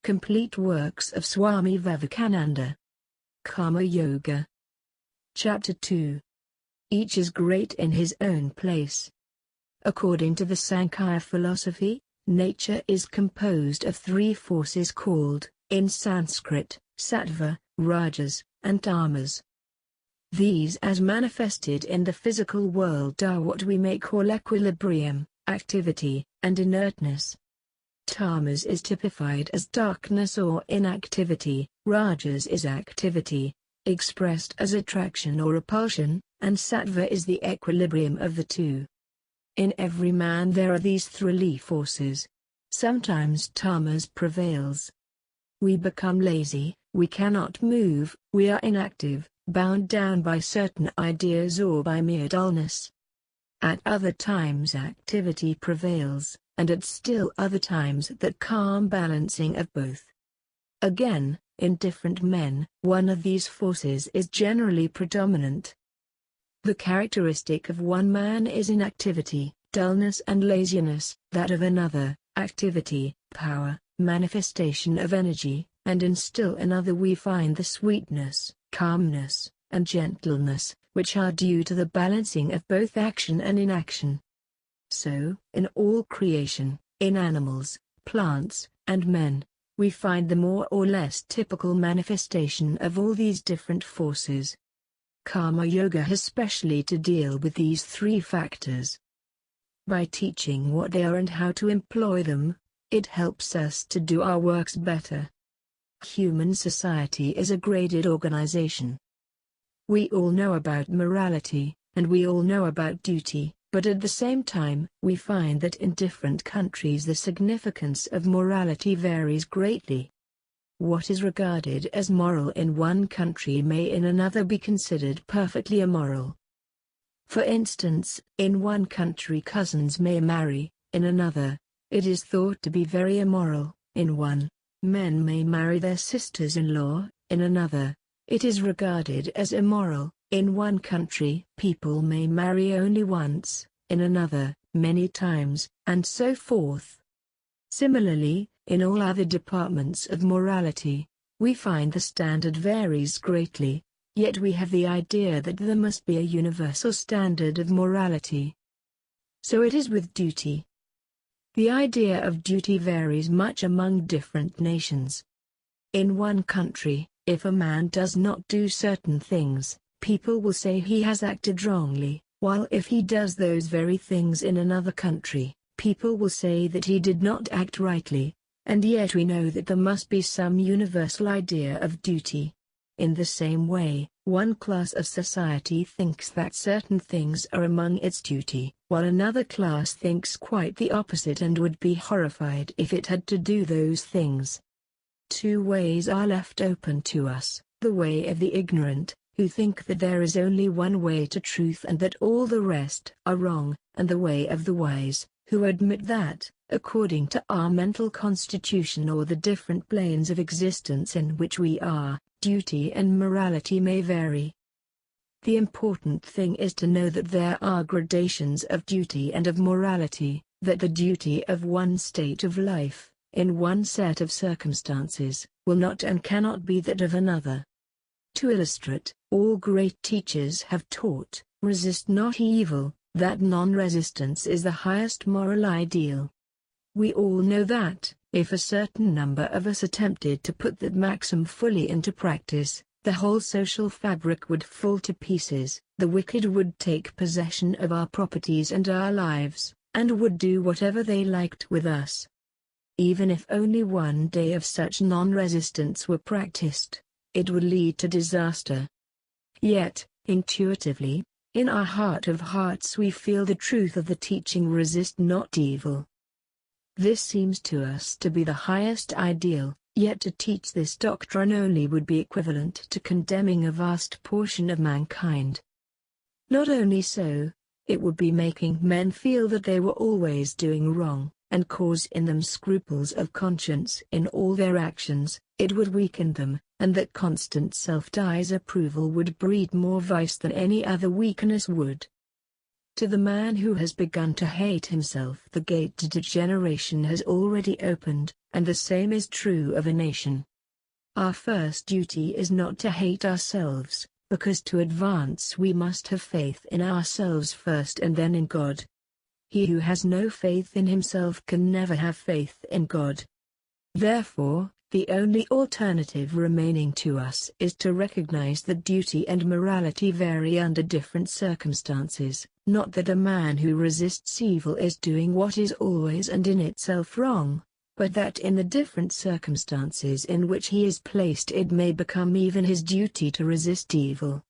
Complete works of Swami Vivekananda. Karma Yoga. Chapter 2. Each is great in his own place. According to the Sankhya philosophy, nature is composed of three forces called, in Sanskrit, sattva, rajas, and tamas. These as manifested in the physical world are what we may call equilibrium, activity, and inertness. Tamas is typified as darkness or inactivity, rajas is activity, expressed as attraction or repulsion, and sattva is the equilibrium of the two. In every man there are these three forces. Sometimes tamas prevails. We become lazy, we cannot move, we are inactive, bound down by certain ideas or by mere dullness. At other times activity prevails, and at still other times that calm balancing of both. Again, in different men, one of these forces is generally predominant. The characteristic of one man is inactivity, dullness and laziness, that of another, activity, power, manifestation of energy, and in still another we find the sweetness, calmness, and gentleness, which are due to the balancing of both action and inaction. So, in all creation, in animals, plants, and men, we find the more or less typical manifestation of all these different forces. Karma Yoga has specially to deal with these three factors. By teaching what they are and how to employ them, it helps us to do our works better. Human society is a graded organization. We all know about morality, and we all know about duty, but at the same time, we find that in different countries the significance of morality varies greatly. What is regarded as moral in one country may in another be considered perfectly immoral. For instance, in one country cousins may marry, in another, it is thought to be very immoral. In one, men may marry their sisters-in-law, in another, it is regarded as immoral. In one country, people may marry only once, in another, many times, and so forth. Similarly, in all other departments of morality, we find the standard varies greatly, yet we have the idea that there must be a universal standard of morality. So it is with duty. The idea of duty varies much among different nations. In one country, if a man does not do certain things, people will say he has acted wrongly, while if he does those very things in another country, people will say that he did not act rightly, and yet we know that there must be some universal idea of duty. In the same way, one class of society thinks that certain things are among its duty, while another class thinks quite the opposite and would be horrified if it had to do those things. Two ways are left open to us: the way of the ignorant, who think that there is only one way to truth and that all the rest are wrong, and the way of the wise, who admit that, according to our mental constitution or the different planes of existence in which we are, duty and morality may vary. The important thing is to know that there are gradations of duty and of morality, that the duty of one state of life, in one set of circumstances, will not and cannot be that of another. To illustrate, all great teachers have taught, resist not evil, that non-resistance is the highest moral ideal. We all know that, if a certain number of us attempted to put that maxim fully into practice, the whole social fabric would fall to pieces, the wicked would take possession of our properties and our lives, and would do whatever they liked with us. Even if only one day of such non-resistance were practiced, it would lead to disaster. Yet, intuitively, in our heart of hearts we feel the truth of the teaching resist not evil. This seems to us to be the highest ideal, yet to teach this doctrine only would be equivalent to condemning a vast portion of mankind. Not only so, it would be making men feel that they were always doing wrong, and cause in them scruples of conscience in all their actions. It would weaken them, and that constant self-disapproval would breed more vice than any other weakness would. To the man who has begun to hate himself, the gate to degeneration has already opened, and the same is true of a nation. Our first duty is not to hate ourselves, because to advance we must have faith in ourselves first and then in God. He who has no faith in himself can never have faith in God. Therefore, the only alternative remaining to us is to recognize that duty and morality vary under different circumstances, not that a man who resists evil is doing what is always and in itself wrong, but that in the different circumstances in which he is placed it may become even his duty to resist evil.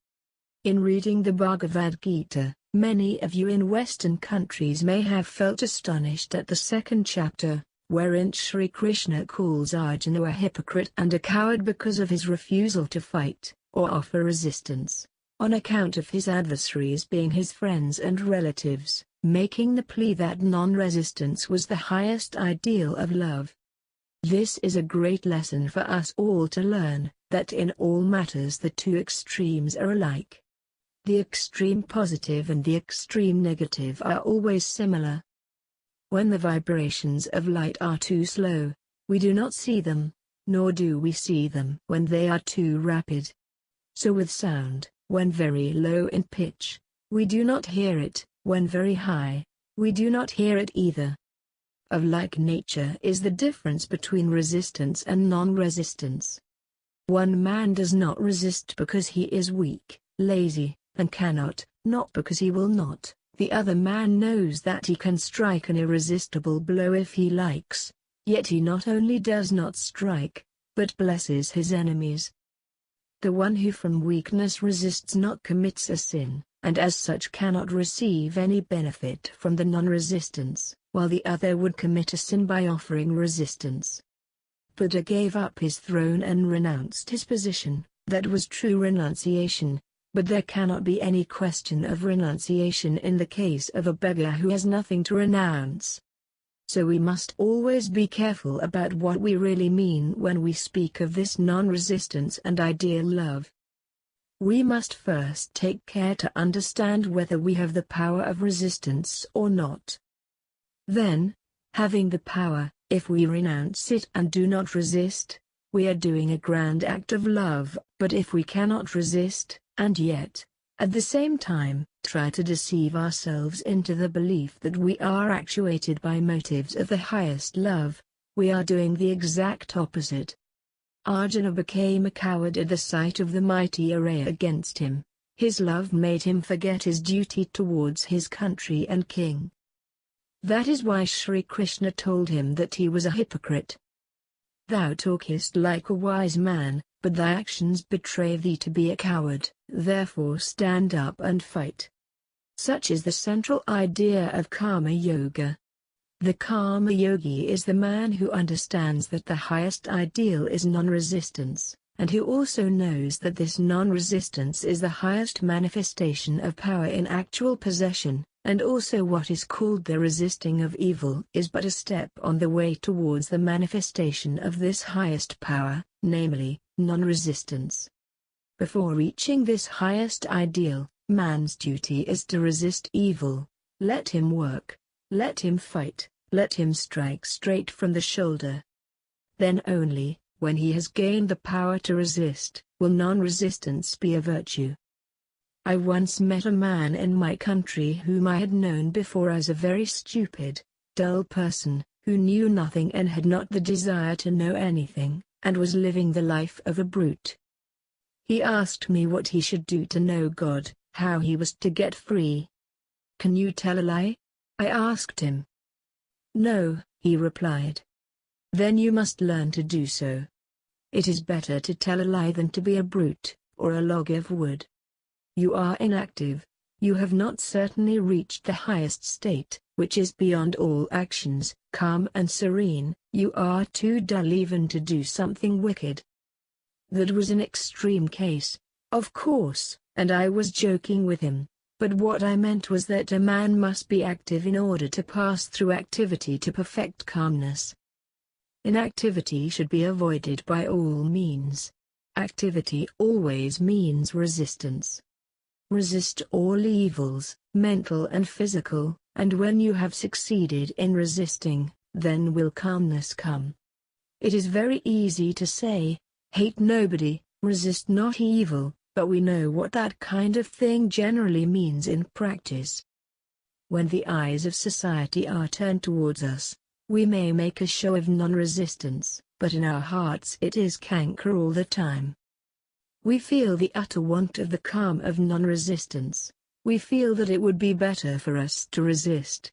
In reading the Bhagavad Gita, many of you in Western countries may have felt astonished at the second chapter, wherein Sri Krishna calls Arjuna a hypocrite and a coward because of his refusal to fight, or offer resistance, on account of his adversaries being his friends and relatives, making the plea that non-resistance was the highest ideal of love. This is a great lesson for us all to learn, that in all matters the two extremes are alike. The extreme positive and the extreme negative are always similar. When the vibrations of light are too slow, we do not see them, nor do we see them when they are too rapid. So with sound, when very low in pitch, we do not hear it, when very high, we do not hear it either. Of like nature is the difference between resistance and non-resistance. One man does not resist because he is weak, lazy, and cannot, not because he will not. The other man knows that he can strike an irresistible blow if he likes, yet he not only does not strike, but blesses his enemies. The one who from weakness resists not commits a sin, and as such cannot receive any benefit from the non-resistance, while the other would commit a sin by offering resistance. Buddha gave up his throne and renounced his position. That was true renunciation. But there cannot be any question of renunciation in the case of a beggar who has nothing to renounce. So we must always be careful about what we really mean when we speak of this non-resistance and ideal love. We must first take care to understand whether we have the power of resistance or not. Then, having the power, if we renounce it and do not resist, we are doing a grand act of love. But if we cannot resist, and yet, at the same time, try to deceive ourselves into the belief that we are actuated by motives of the highest love, we are doing the exact opposite. Arjuna became a coward at the sight of the mighty array against him. His love made him forget his duty towards his country and king. That is why Sri Krishna told him that he was a hypocrite. Thou talkest like a wise man, but thy actions betray thee to be a coward, therefore stand up and fight. Such is the central idea of Karma Yoga. The Karma Yogi is the man who understands that the highest ideal is non-resistance, and who also knows that this non-resistance is the highest manifestation of power in actual possession, and also what is called the resisting of evil is but a step on the way towards the manifestation of this highest power, namely, non-resistance. Before reaching this highest ideal, man's duty is to resist evil. Let him work, let him fight, let him strike straight from the shoulder. Then only, when he has gained the power to resist, will non-resistance be a virtue. I once met a man in my country whom I had known before as a very stupid, dull person, who knew nothing and had not the desire to know anything, and was living the life of a brute. He asked me what he should do to know God, how he was to get free. "Can you tell a lie?" I asked him. "No," he replied. "Then you must learn to do so. It is better to tell a lie than to be a brute, or a log of wood. You are inactive, you have not certainly reached the highest state, which is beyond all actions, calm and serene, you are too dull even to do something wicked." That was an extreme case, of course, and I was joking with him, but what I meant was that a man must be active in order to pass through activity to perfect calmness. Inactivity should be avoided by all means. Activity always means resistance. Resist all evils, mental and physical, and when you have succeeded in resisting, then will calmness come. It is very easy to say, hate nobody, resist not evil, but we know what that kind of thing generally means in practice. When the eyes of society are turned towards us, we may make a show of non-resistance, but in our hearts it is canker all the time. We feel the utter want of the calm of non-resistance. We feel that it would be better for us to resist.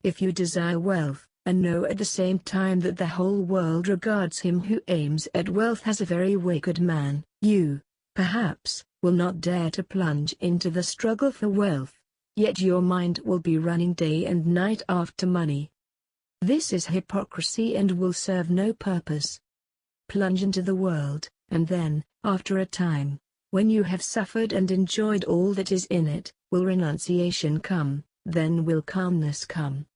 If you desire wealth, and know at the same time that the whole world regards him who aims at wealth as a very wicked man, you, perhaps, will not dare to plunge into the struggle for wealth, yet your mind will be running day and night after money. This is hypocrisy and will serve no purpose. Plunge into the world, and then, after a time, when you have suffered and enjoyed all that is in it, will renunciation come, then will calmness come.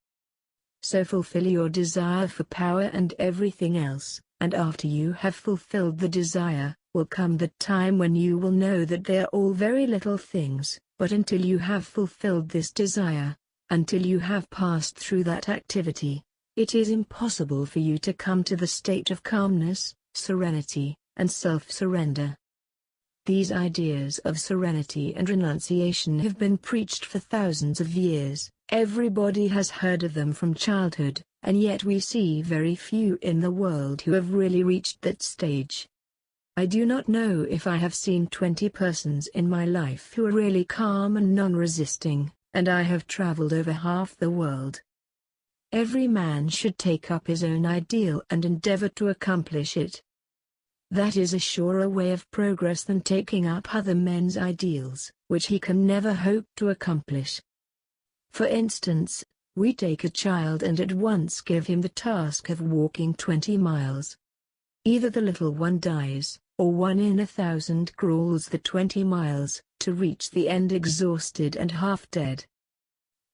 So fulfill your desire for power and everything else, and after you have fulfilled the desire, will come the time when you will know that they are all very little things, but until you have fulfilled this desire, until you have passed through that activity, it is impossible for you to come to the state of calmness, serenity, and self-surrender. These ideas of serenity and renunciation have been preached for thousands of years, everybody has heard of them from childhood, and yet we see very few in the world who have really reached that stage. I do not know if I have seen 20 persons in my life who are really calm and non-resisting, and I have traveled over half the world. Every man should take up his own ideal and endeavor to accomplish it. That is a surer way of progress than taking up other men's ideals, which he can never hope to accomplish. For instance, we take a child and at once give him the task of walking 20 miles. Either the little one dies, or 1 in 1,000 crawls the 20 miles, to reach the end exhausted and half dead.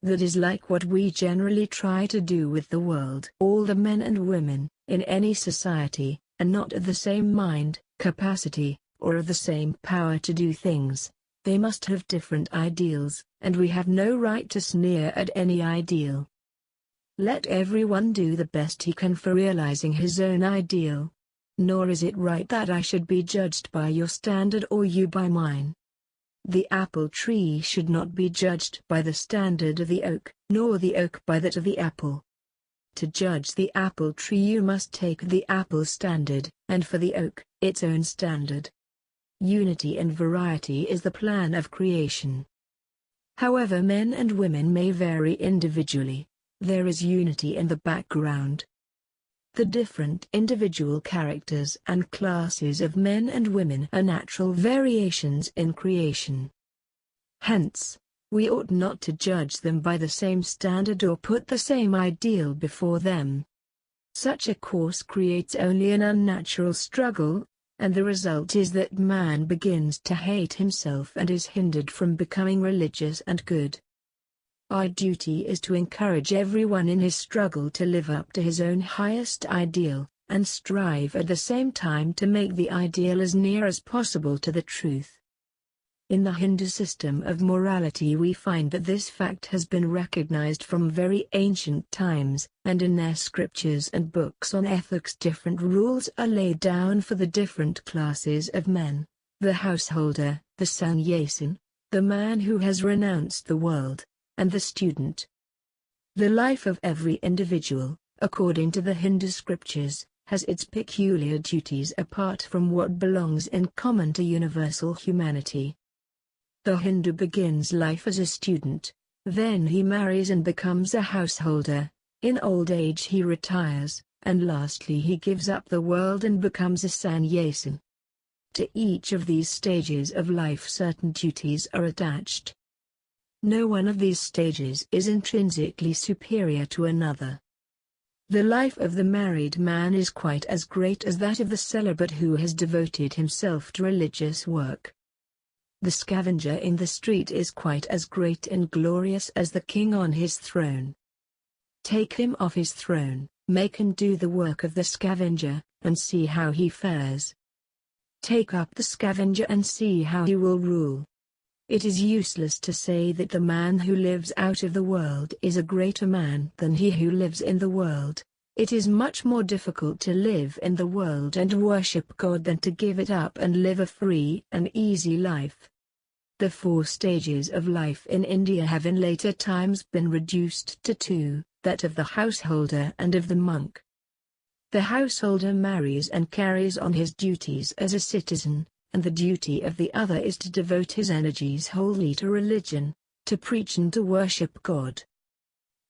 That is like what we generally try to do with the world. All the men and women, in any society, are not of the same mind, capacity, or of the same power to do things. They must have different ideals, and we have no right to sneer at any ideal. Let everyone do the best he can for realizing his own ideal. Nor is it right that I should be judged by your standard or you by mine. The apple tree should not be judged by the standard of the oak, nor the oak by that of the apple. To judge the apple tree you must take the apple standard, and for the oak, its own standard. Unity and variety is the plan of creation. However men and women may vary individually, there is unity in the background. The different individual characters and classes of men and women are natural variations in creation. Hence, we ought not to judge them by the same standard or put the same ideal before them. Such a course creates only an unnatural struggle, and the result is that man begins to hate himself and is hindered from becoming religious and good. Our duty is to encourage everyone in his struggle to live up to his own highest ideal, and strive at the same time to make the ideal as near as possible to the truth. In the Hindu system of morality we find that this fact has been recognized from very ancient times, and in their scriptures and books on ethics different rules are laid down for the different classes of men: the householder, the sannyasin, the man who has renounced the world, and the student. The life of every individual, according to the Hindu scriptures, has its peculiar duties apart from what belongs in common to universal humanity. The Hindu begins life as a student, then he marries and becomes a householder, in old age he retires, and lastly he gives up the world and becomes a sannyasin. To each of these stages of life certain duties are attached. No one of these stages is intrinsically superior to another. The life of the married man is quite as great as that of the celibate who has devoted himself to religious work. The scavenger in the street is quite as great and glorious as the king on his throne. Take him off his throne, make him do the work of the scavenger, and see how he fares. Take up the scavenger and see how he will rule. It is useless to say that the man who lives out of the world is a greater man than he who lives in the world. It is much more difficult to live in the world and worship God than to give it up and live a free and easy life. The 4 stages of life in India have in later times been reduced to 2, that of the householder and of the monk. The householder marries and carries on his duties as a citizen, and the duty of the other is to devote his energies wholly to religion, to preach and to worship God.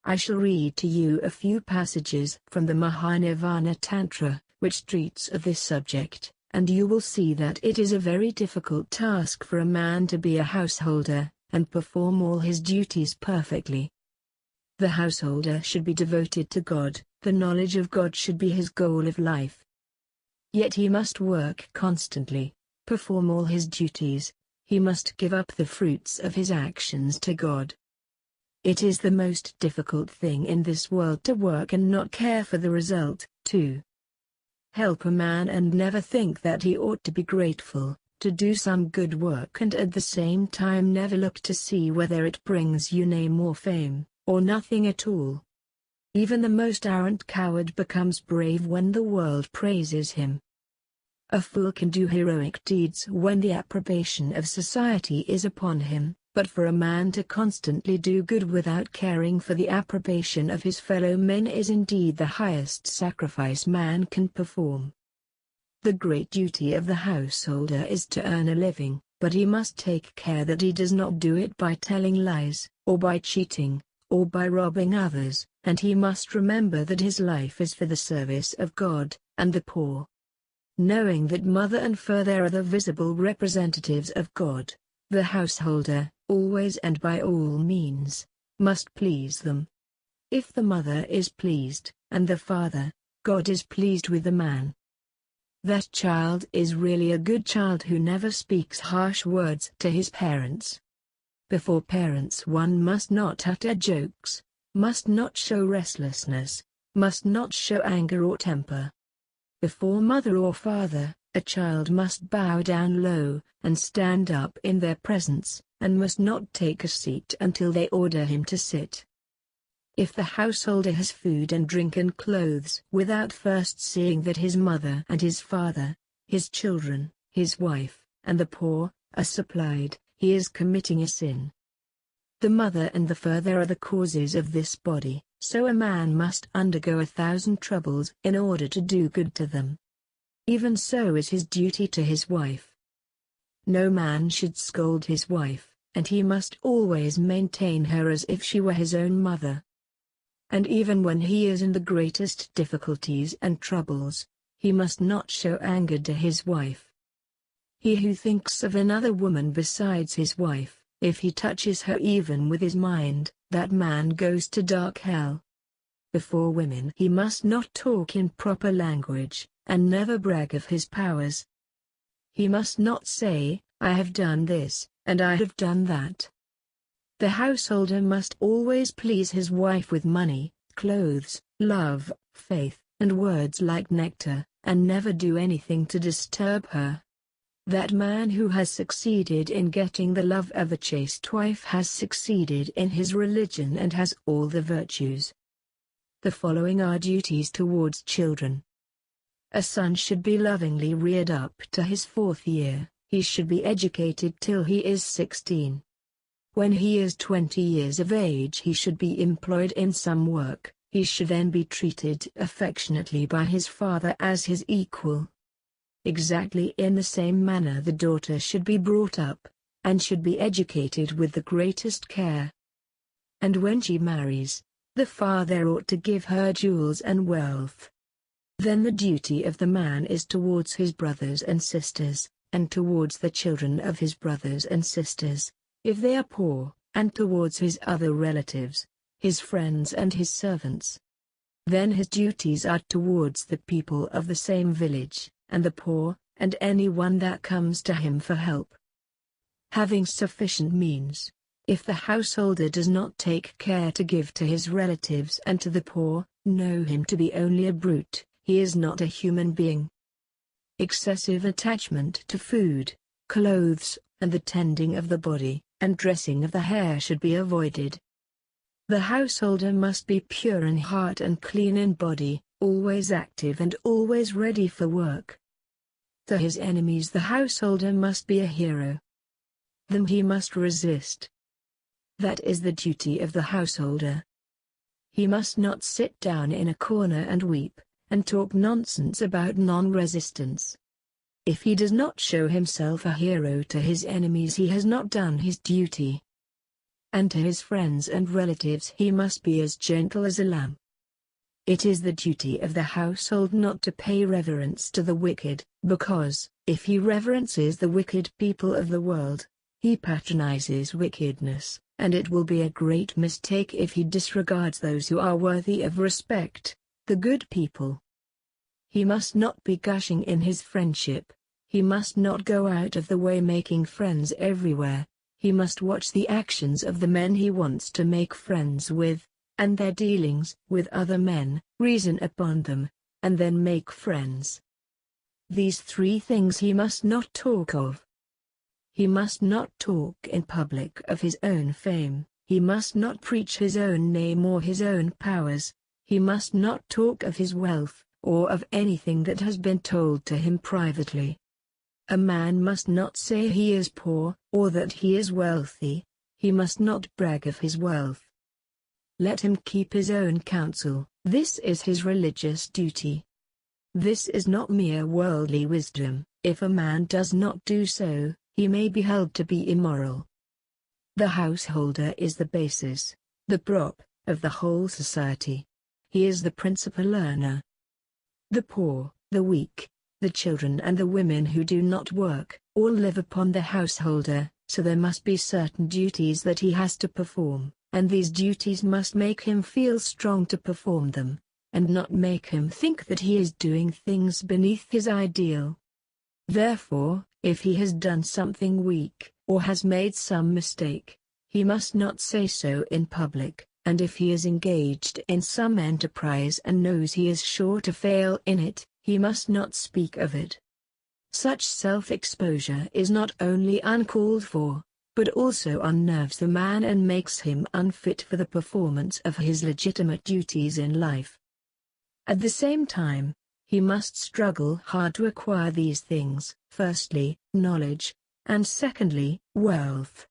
I shall read to you a few passages from the Mahanirvana Tantra, which treats of this subject, and you will see that it is a very difficult task for a man to be a householder, and perform all his duties perfectly. The householder should be devoted to God, the knowledge of God should be his goal of life. Yet he must work constantly, perform all his duties, he must give up the fruits of his actions to God. It is the most difficult thing in this world to work and not care for the result, to help a man and never think that he ought to be grateful, to do some good work and at the same time never look to see whether it brings you name or fame, or nothing at all. Even the most arrogant coward becomes brave when the world praises him. A fool can do heroic deeds when the approbation of society is upon him, but for a man to constantly do good without caring for the approbation of his fellow men is indeed the highest sacrifice man can perform. The great duty of the householder is to earn a living, but he must take care that he does not do it by telling lies, or by cheating, or by robbing others, and he must remember that his life is for the service of God and the poor. Knowing that mother and father are the visible representatives of God, the householder, always and by all means, must please them. If the mother is pleased, and the father, God is pleased with the man. That child is really a good child who never speaks harsh words to his parents. Before parents one must not utter jokes, must not show restlessness, must not show anger or temper. Before mother or father, a child must bow down low, and stand up in their presence, and must not take a seat until they order him to sit. If the householder has food and drink and clothes without first seeing that his mother and his father, his children, his wife, and the poor, are supplied, he is committing a sin. The mother and the father are the causes of this body, so a man must undergo 1,000 troubles in order to do good to them. Even so is his duty to his wife. No man should scold his wife, and he must always maintain her as if she were his own mother. And even when he is in the greatest difficulties and troubles, he must not show anger to his wife. He who thinks of another woman besides his wife, if he touches her even with his mind, that man goes to dark hell. Before women he must not talk in proper language, and never brag of his powers. He must not say, I have done this, and I have done that. The householder must always please his wife with money, clothes, love, faith, and words like nectar, and never do anything to disturb her. That man who has succeeded in getting the love of a chaste wife has succeeded in his religion and has all the virtues. The following are duties towards children. A son should be lovingly reared up to his 4th year, he should be educated till he is 16. When he is 20 years of age he should be employed in some work, he should then be treated affectionately by his father as his equal. Exactly in the same manner the daughter should be brought up, and should be educated with the greatest care. And when she marries, the father ought to give her jewels and wealth. Then the duty of the man is towards his brothers and sisters, and towards the children of his brothers and sisters, if they are poor, and towards his other relatives, his friends and his servants. Then his duties are towards the people of the same village, and the poor, and anyone that comes to him for help. Having sufficient means, if the householder does not take care to give to his relatives and to the poor, know him to be only a brute, he is not a human being. Excessive attachment to food, clothes, and the tending of the body, and dressing of the hair should be avoided. The householder must be pure in heart and clean in body, always active and always ready for work. To his enemies the householder must be a hero. Them he must resist. That is the duty of the householder. He must not sit down in a corner and weep, and talk nonsense about non-resistance. If he does not show himself a hero to his enemies, he has not done his duty. And to his friends and relatives he must be as gentle as a lamb. It is the duty of the household not to pay reverence to the wicked, because, if he reverences the wicked people of the world, he patronizes wickedness, and it will be a great mistake if he disregards those who are worthy of respect, the good people. He must not be gushing in his friendship. He must not go out of the way making friends everywhere. He must watch the actions of the men he wants to make friends with, and their dealings with other men, reason upon them, and then make friends. These three things he must not talk of. He must not talk in public of his own fame, he must not preach his own name or his own powers, he must not talk of his wealth, or of anything that has been told to him privately. A man must not say he is poor, or that he is wealthy. He must not brag of his wealth. Let him keep his own counsel. This is his religious duty. This is not mere worldly wisdom. If a man does not do so, he may be held to be immoral. The householder is the basis, the prop, of the whole society. He is the principal earner. The poor, the weak, the children and the women who do not work, all live upon the householder, so there must be certain duties that he has to perform, and these duties must make him feel strong to perform them, and not make him think that he is doing things beneath his ideal. Therefore, if he has done something weak, or has made some mistake, he must not say so in public, and if he is engaged in some enterprise and knows he is sure to fail in it, he must not speak of it. Such self-exposure is not only uncalled for, but also unnerves the man and makes him unfit for the performance of his legitimate duties in life. At the same time, he must struggle hard to acquire these things, firstly, knowledge, and secondly, wealth.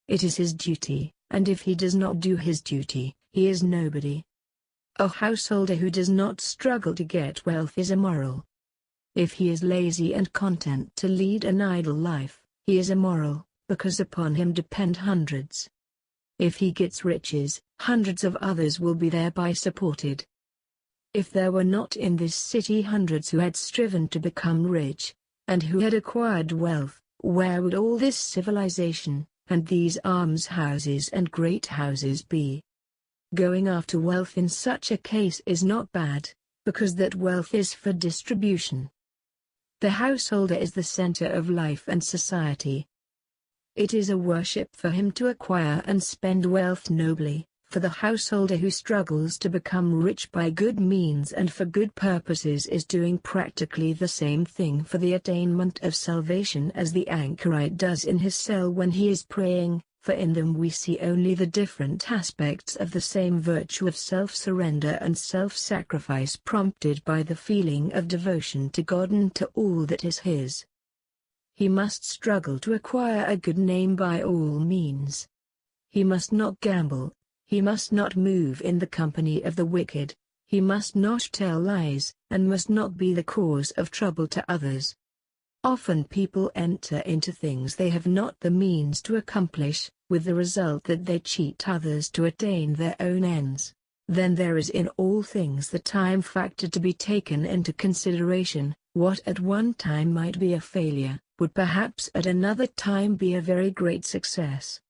It is his duty, and if he does not do his duty, he is nobody. A householder who does not struggle to get wealth is immoral. If he is lazy and content to lead an idle life, he is immoral, because upon him depend hundreds. If he gets riches, hundreds of others will be thereby supported. If there were not in this city hundreds who had striven to become rich, and who had acquired wealth, where would all this civilization, and these almshouses and great houses be? Going after wealth in such a case is not bad, because that wealth is for distribution. The householder is the center of life and society. It is a worship for him to acquire and spend wealth nobly, for the householder who struggles to become rich by good means and for good purposes is doing practically the same thing for the attainment of salvation as the anchorite does in his cell when he is praying, for in them we see only the different aspects of the same virtue of self-surrender and self-sacrifice prompted by the feeling of devotion to God and to all that is his. He must struggle to acquire a good name by all means. He must not gamble. He must not move in the company of the wicked, he must not tell lies, and must not be the cause of trouble to others. Often people enter into things they have not the means to accomplish, with the result that they cheat others to attain their own ends. Then there is in all things the time factor to be taken into consideration. What at one time might be a failure, would perhaps at another time be a very great success.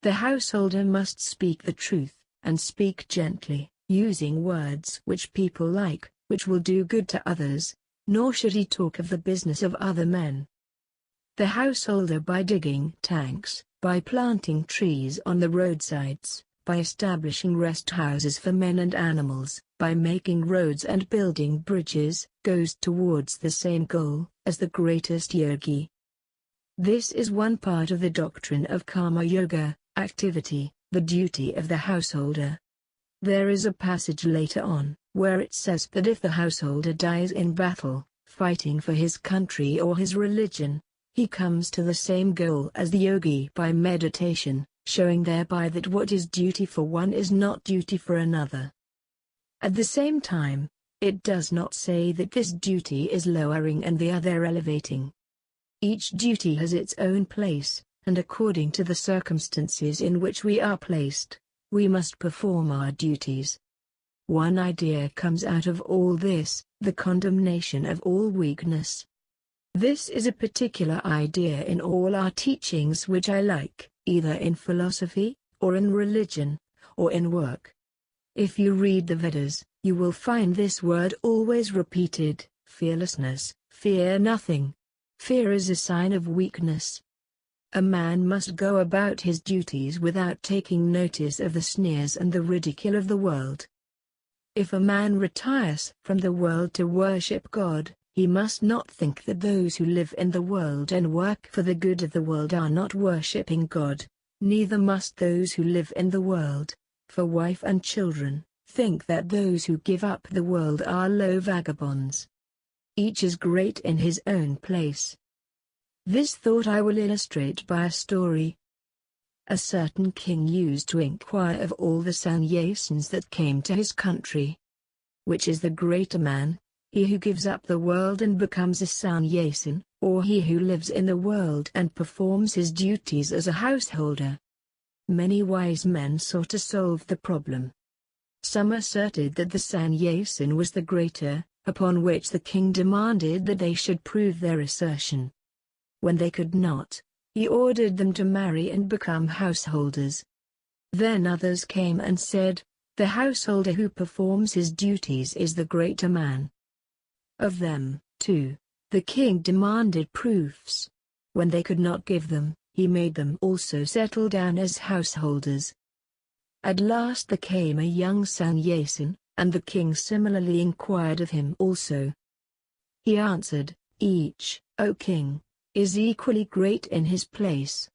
The householder must speak the truth, and speak gently, using words which people like, which will do good to others, nor should he talk of the business of other men. The householder, by digging tanks, by planting trees on the roadsides, by establishing rest houses for men and animals, by making roads and building bridges, goes towards the same goal as the greatest yogi. This is one part of the doctrine of karma yoga, activity, the duty of the householder. There is a passage later on, where it says that if the householder dies in battle, fighting for his country or his religion, he comes to the same goal as the yogi by meditation, showing thereby that what is duty for one is not duty for another. At the same time, it does not say that this duty is lowering and the other elevating. Each duty has its own place, and according to the circumstances in which we are placed, we must perform our duties. One idea comes out of all this, the condemnation of all weakness. This is a particular idea in all our teachings which I like, either in philosophy, or in religion, or in work. If you read the Vedas, you will find this word always repeated: fearlessness, fear nothing. Fear is a sign of weakness. A man must go about his duties without taking notice of the sneers and the ridicule of the world. If a man retires from the world to worship God, he must not think that those who live in the world and work for the good of the world are not worshipping God, neither must those who live in the world, for wife and children, think that those who give up the world are low vagabonds. Each is great in his own place. This thought I will illustrate by a story. A certain king used to inquire of all the sannyasins that came to his country, which is the greater man, he who gives up the world and becomes a sannyasin, or he who lives in the world and performs his duties as a householder? Many wise men sought to solve the problem. Some asserted that the sannyasin was the greater, upon which the king demanded that they should prove their assertion. When they could not, he ordered them to marry and become householders. Then others came and said, the householder who performs his duties is the greater man. Of them, too, the king demanded proofs. When they could not give them, he made them also settle down as householders. At last there came a young sannyasin, and the king similarly inquired of him also. He answered, each, O king, is equally great in his place.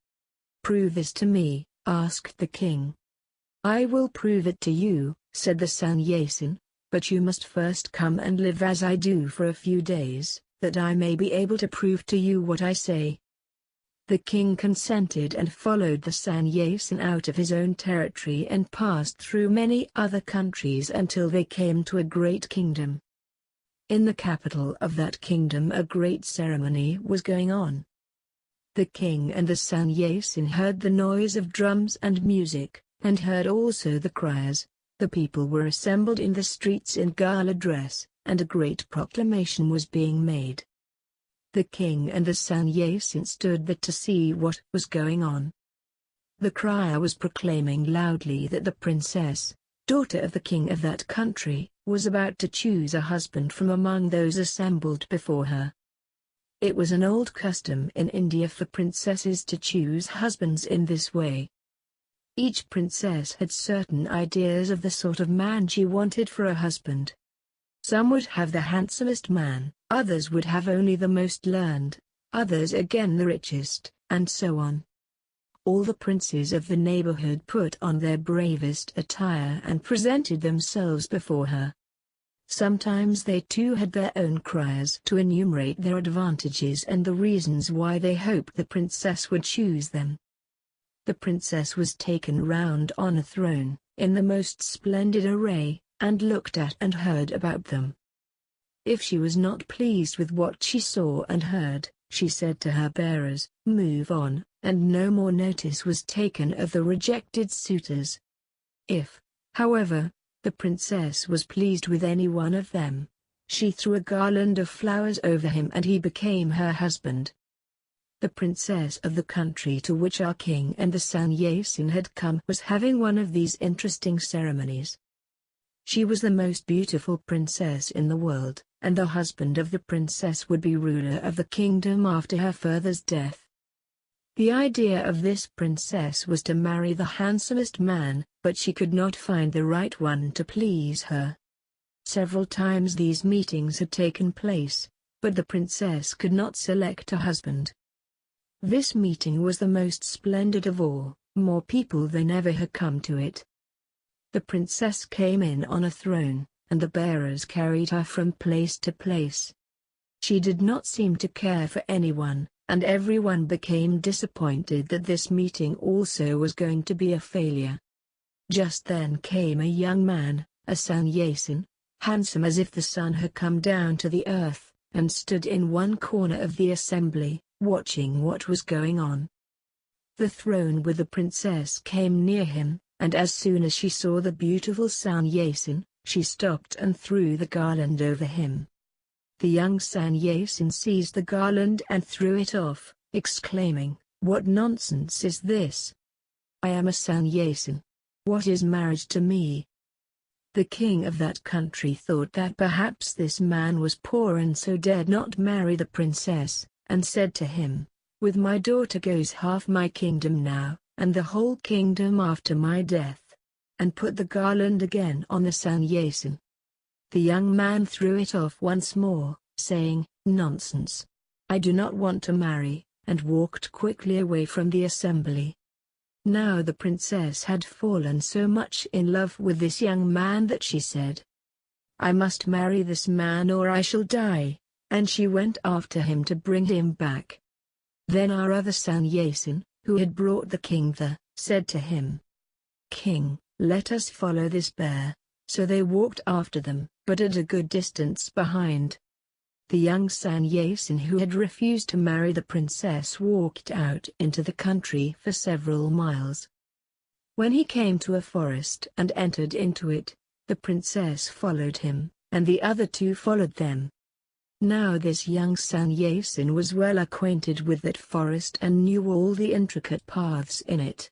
Prove this to me, asked the king. I will prove it to you, said the sannyasin, but you must first come and live as I do for a few days, that I may be able to prove to you what I say. The king consented and followed the sannyasin out of his own territory and passed through many other countries until they came to a great kingdom. In the capital of that kingdom a great ceremony was going on. The king and the sannyasin heard the noise of drums and music, and heard also the criers. The people were assembled in the streets in gala dress, and a great proclamation was being made. The king and the sannyasin stood there to see what was going on. The crier was proclaiming loudly that the princess, daughter of the king of that country, was about to choose a husband from among those assembled before her. It was an old custom in India for princesses to choose husbands in this way. Each princess had certain ideas of the sort of man she wanted for a husband. Some would have the handsomest man, others would have only the most learned, others again the richest, and so on. All the princes of the neighborhood put on their bravest attire and presented themselves before her. Sometimes they too had their own criers to enumerate their advantages and the reasons why they hoped the princess would choose them. The princess was taken round on a throne, in the most splendid array, and looked at and heard about them. If she was not pleased with what she saw and heard, she said to her bearers, move on, and no more notice was taken of the rejected suitors. If, however, the princess was pleased with any one of them, she threw a garland of flowers over him and he became her husband. The princess of the country to which our king and the sannyasin had come was having one of these interesting ceremonies. She was the most beautiful princess in the world, and the husband of the princess would be ruler of the kingdom after her father's death. The idea of this princess was to marry the handsomest man, but she could not find the right one to please her. Several times these meetings had taken place, but the princess could not select a husband. This meeting was the most splendid of all, more people than ever had come to it. the princess came in on a throne, and the bearers carried her from place to place. She did not seem to care for anyone, and everyone became disappointed that this meeting also was going to be a failure. Just then came a young man, a sannyasin, handsome as if the sun had come down to the earth, and stood in one corner of the assembly, watching what was going on. The throne with the princess came near him, and as soon as she saw the beautiful sannyasin, she stopped and threw the garland over him. The young sannyasin seized the garland and threw it off, exclaiming, "What nonsense is this? I am a sannyasin. What is marriage to me?" The king of that country thought that perhaps this man was poor and so dared not marry the princess, and said to him, "With my daughter goes half my kingdom now, and the whole kingdom after my death," and put the garland again on the sannyasin. The young man threw it off once more, saying, "Nonsense. I do not want to marry," and walked quickly away from the assembly. Now the princess had fallen so much in love with this young man that she said, "I must marry this man or I shall die," and she went after him to bring him back. Then our other sannyasin, who had brought the king there, said to him, "King, let us follow this bear." So they walked after them, but at a good distance behind. The young sannyasin who had refused to marry the princess walked out into the country for several miles. When he came to a forest and entered into it, the princess followed him, and the other two followed them. Now this young sannyasin was well acquainted with that forest and knew all the intricate paths in it.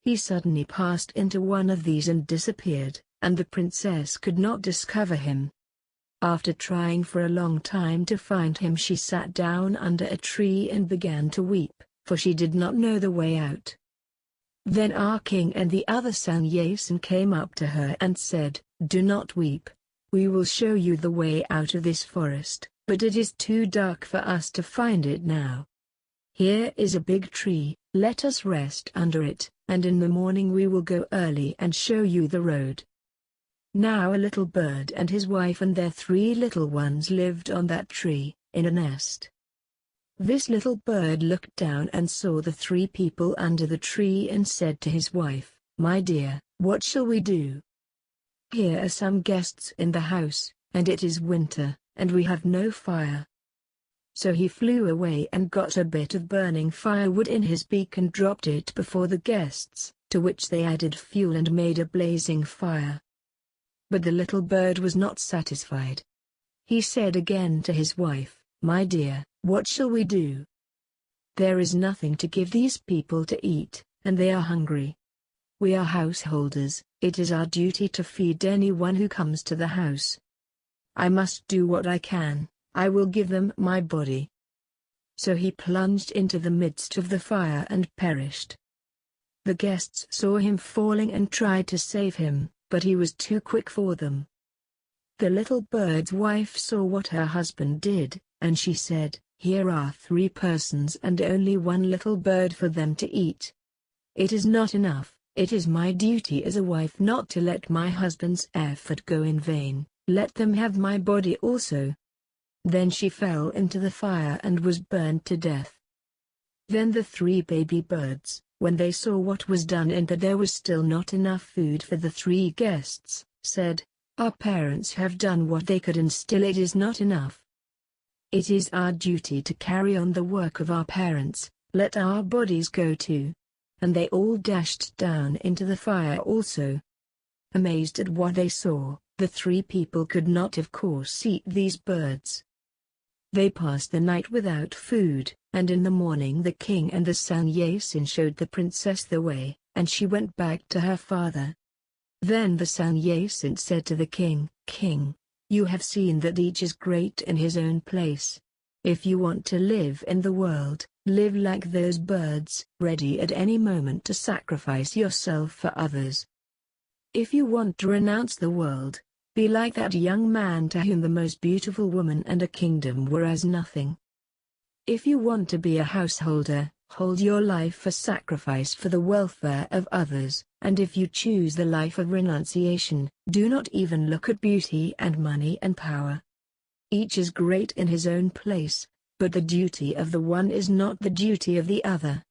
He suddenly passed into one of these and disappeared, and the princess could not discover him. After trying for a long time to find him, she sat down under a tree and began to weep, for she did not know the way out. Then our king and the other sannyasin came up to her and said, "Do not weep. We will show you the way out of this forest, but it is too dark for us to find it now. Here is a big tree, let us rest under it, and in the morning we will go early and show you the road." Now a little bird and his wife and their 3 little ones lived on that tree, in a nest. This little bird looked down and saw the 3 people under the tree and said to his wife, "My dear, what shall we do? Here are some guests in the house, and it is winter, and we have no fire." So he flew away and got a bit of burning firewood in his beak and dropped it before the guests, to which they added fuel and made a blazing fire. But the little bird was not satisfied. He said again to his wife, "My dear, what shall we do? There is nothing to give these people to eat, and they are hungry. We are householders, it is our duty to feed anyone who comes to the house. I must do what I can, I will give them my body." So he plunged into the midst of the fire and perished. The guests saw him falling and tried to save him, but he was too quick for them. The little bird's wife saw what her husband did, and she said, "Here are 3 persons and only 1 little bird for them to eat. It is not enough. It is my duty as a wife not to let my husband's effort go in vain, let them have my body also." Then she fell into the fire and was burned to death. Then the 3 baby birds, when they saw what was done and that there was still not enough food for the 3 guests, said, "Our parents have done what they could and still it is not enough. It is our duty to carry on the work of our parents, let our bodies go too." And they all dashed down into the fire also. Amazed at what they saw, the 3 people could not of course eat these birds. They passed the night without food, and in the morning the king and the sannyasin showed the princess the way, and she went back to her father. Then the sannyasin said to the king, "King, you have seen that each is great in his own place. If you want to live in the world, live like those birds, ready at any moment to sacrifice yourself for others. If you want to renounce the world, be like that young man to whom the most beautiful woman and a kingdom were as nothing. If you want to be a householder, Hold your life a sacrifice for the welfare of others, and if you choose the life of renunciation, do not even look at beauty and money and power. Each is great in his own place, but the duty of the one is not the duty of the other.